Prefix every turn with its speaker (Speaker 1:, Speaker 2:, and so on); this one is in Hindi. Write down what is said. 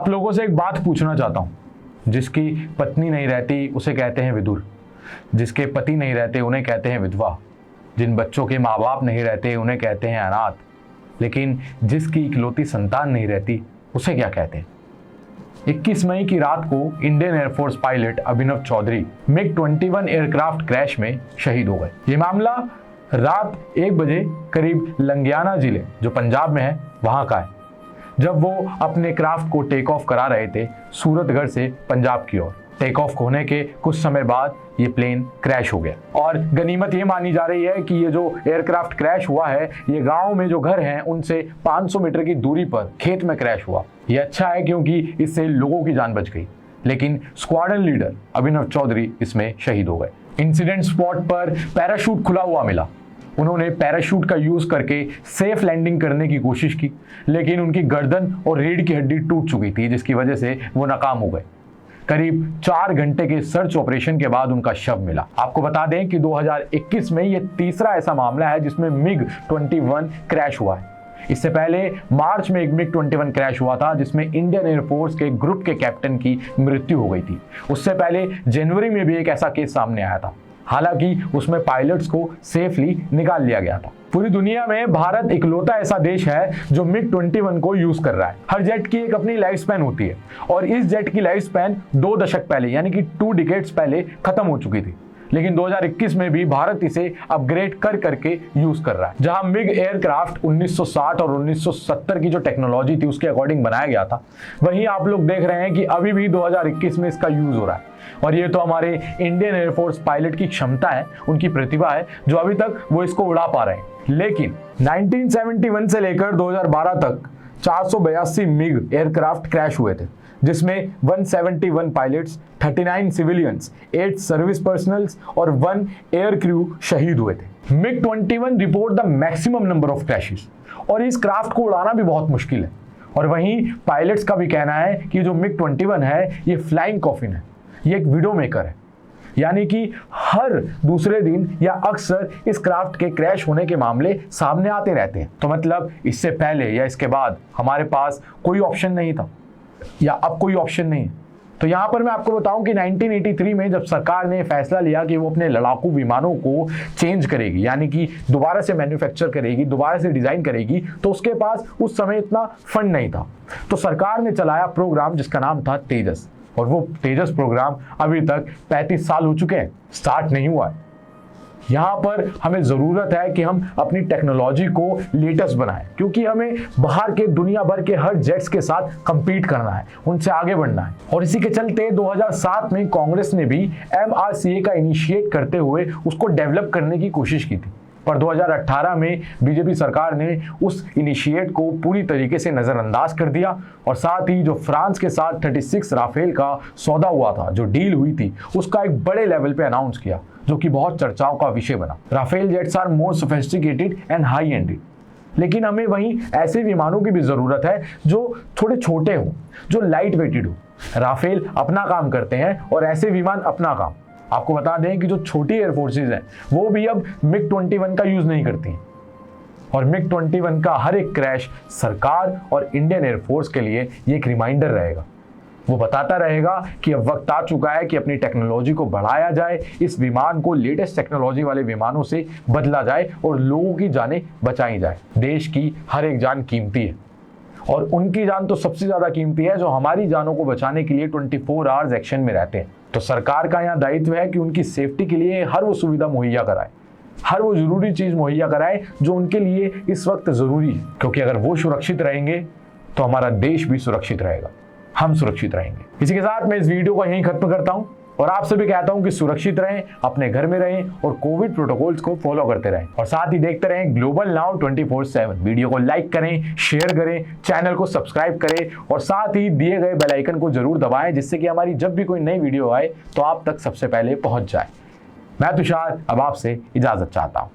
Speaker 1: आप लोगों से एक बात पूछना चाहता हूं। जिसकी पत्नी नहीं रहती उसे कहते हैं विधुर, जिसके पति नहीं रहते उन्हें कहते हैं विधवा, जिन बच्चों के माँ बाप नहीं रहते उन्हें कहते हैं अनाथ, लेकिन जिसकी इकलौती संतान नहीं रहती उसे क्या कहते हैं? 21 मई की रात को इंडियन एयरफोर्स पायलट अभिनव चौधरी MiG-21 एयरक्राफ्ट क्रैश में शहीद हो गए। ये मामला रात 1 बजे करीब लंगियाना जिले जो पंजाब में है वहां का है, जब वो अपने क्राफ्ट को टेक ऑफ करा रहे थे सूरतगढ़ से पंजाब की ओर। टेक ऑफ होने के कुछ समय बाद ये प्लेन क्रैश हो गया और गनीमत ये मानी जा रही है कि ये जो एयरक्राफ्ट क्रैश हुआ है ये गांव में जो घर हैं उनसे 500 मीटर की दूरी पर खेत में क्रैश हुआ। ये अच्छा है क्योंकि इससे लोगों की जान बच गई, लेकिन स्क्वाड्रन लीडर अभिनव चौधरी इसमें शहीद हो गए। इंसिडेंट स्पॉट पर पैराशूट खुला हुआ मिला। उन्होंने पैराशूट का यूज करके सेफ लैंडिंग करने की कोशिश की, लेकिन उनकी गर्दन और रीढ़ की हड्डी टूट चुकी थी, जिसकी वजह से वो नाकाम हो गए। करीब 4 घंटे के सर्च ऑपरेशन के बाद उनका शव मिला। आपको बता दें कि 2021 में यह तीसरा ऐसा मामला है जिसमें MiG-21 क्रैश हुआ है। इससे पहले मार्च में एक MiG-21 क्रैश हुआ था जिसमें इंडियन एयरफोर्स के ग्रुप के कैप्टन की मृत्यु हो गई थी। उससे पहले जनवरी में भी एक ऐसा केस सामने आया था, हालांकि उसमें पायलट्स को सेफली निकाल लिया गया था। पूरी दुनिया में भारत इकलौता ऐसा देश है जो MiG-21 को यूज कर रहा है। हर जेट की एक अपनी लाइफ स्पैन होती है और इस जेट की लाइफ स्पैन 2 दशक पहले यानी कि 2 डिकेड्स पहले खत्म हो चुकी थी, लेकिन 2021 में भी भारत इसे अपग्रेड कर करके यूज कर रहा है। जहां MiG एयरक्राफ्ट 1960 और 1970 की जो टेक्नोलॉजी थी उसके अकॉर्डिंग बनाया गया था, वहीं आप लोग देख रहे हैं कि अभी भी 2021 में इसका यूज हो रहा है। और ये तो हमारे इंडियन एयरफोर्स पायलट की क्षमता है, उनकी प्रतिभा है, जो अभी तक वो इसको उड़ा पा रहे हैं। लेकिन 1971 से लेकर 2012 तक 482 MiG एयरक्राफ्ट क्रैश हुए थे, जिसमें 171 पायलट्स, 39 सिविलियंस, 8 सर्विस पर्सनल्स और 1 एयर क्रू शहीद हुए थे। MiG-21 report the maximum number of crashes और इस क्राफ्ट को उड़ाना भी बहुत मुश्किल है। और वहीं पायलट्स का भी कहना है कि जो MiG-21 है ये फ्लाइंग कॉफिन है, ये एक विडो मेकर है, यानी कि हर दूसरे दिन या अक्सर इस क्राफ्ट के क्रैश होने के मामले सामने आते रहते हैं। तो मतलब इससे पहले या इसके बाद हमारे पास कोई ऑप्शन नहीं था या अब कोई ऑप्शन नहीं है। तो यहाँ पर मैं आपको बताऊं कि 1983 में जब सरकार ने फैसला लिया कि वो अपने लड़ाकू विमानों को चेंज करेगी, यानी कि दोबारा से मैन्युफैक्चर करेगी, दोबारा से डिजाइन करेगी, तो उसके पास उस समय इतना फंड नहीं था। तो सरकार ने चलाया प्रोग्राम जिसका नाम था तेजस, और वो तेजस प्रोग्राम अभी तक 35 साल हो चुके हैं, स्टार्ट नहीं हुआ है। यहाँ पर हमें ज़रूरत है कि हम अपनी टेक्नोलॉजी को लेटेस्ट बनाएं, क्योंकि हमें बाहर के दुनिया भर के हर जेट्स के साथ compete करना है, उनसे आगे बढ़ना है। और इसी के चलते 2007 में कांग्रेस ने भी MRCA का इनिशिएट करते हुए उसको डेवलप करने की कोशिश की थी, पर 2018 में बीजेपी सरकार ने उस इनिशिएट को पूरी तरीके से नज़रअंदाज कर दिया। और साथ ही जो फ्रांस के साथ 36 राफेल का सौदा हुआ था, जो डील हुई थी, उसका एक बड़े लेवल पे अनाउंस किया, जो कि बहुत चर्चाओं का विषय बना। Rafale jets are more sophisticated and high ended, लेकिन हमें वहीं ऐसे विमानों की भी ज़रूरत है जो थोड़े छोटे हों, जो लाइट वेटेड हो। राफेल अपना काम करते हैं और ऐसे विमान अपना काम। आपको बता दें कि जो छोटी एयरफोर्सेज हैं वो भी अब MiG-21 का यूज़ नहीं करती हैं, और MiG-21 का हर एक क्रैश सरकार और इंडियन एयरफोर्स के लिए ये एक रिमाइंडर रहेगा। वो बताता रहेगा कि अब वक्त आ चुका है कि अपनी टेक्नोलॉजी को बढ़ाया जाए, इस विमान को लेटेस्ट टेक्नोलॉजी वाले विमानों से बदला जाए और लोगों की जानें बचाई जाए। देश की हर एक जान कीमती है और उनकी जान तो सबसे ज़्यादा कीमती है जो हमारी जानों को बचाने के लिए 24 आवर्स एक्शन में रहते हैं। तो सरकार का यहाँ दायित्व है कि उनकी सेफ्टी के लिए हर वो सुविधा मुहैया कराए, हर वो जरूरी चीज़ मुहैया कराए जो उनके लिए इस वक्त ज़रूरी है, क्योंकि अगर वो सुरक्षित रहेंगे तो हमारा देश भी सुरक्षित रहेगा, हम सुरक्षित रहेंगे। इसी के साथ मैं इस वीडियो को यहीं खत्म करता हूं और आपसे भी कहता हूं कि सुरक्षित रहें, अपने घर में रहें और कोविड प्रोटोकॉल्स को फॉलो करते रहें, और साथ ही देखते रहें ग्लोबल नाउ 24/7। वीडियो को लाइक करें, शेयर करें, चैनल को सब्सक्राइब करें और साथ ही दिए गए बेल आइकन को जरूर दबाएं, जिससे कि हमारी जब भी कोई नई वीडियो आए तो आप तक सबसे पहले पहुंच जाए। मैं तुषार अब आपसे इजाजत चाहता हूं।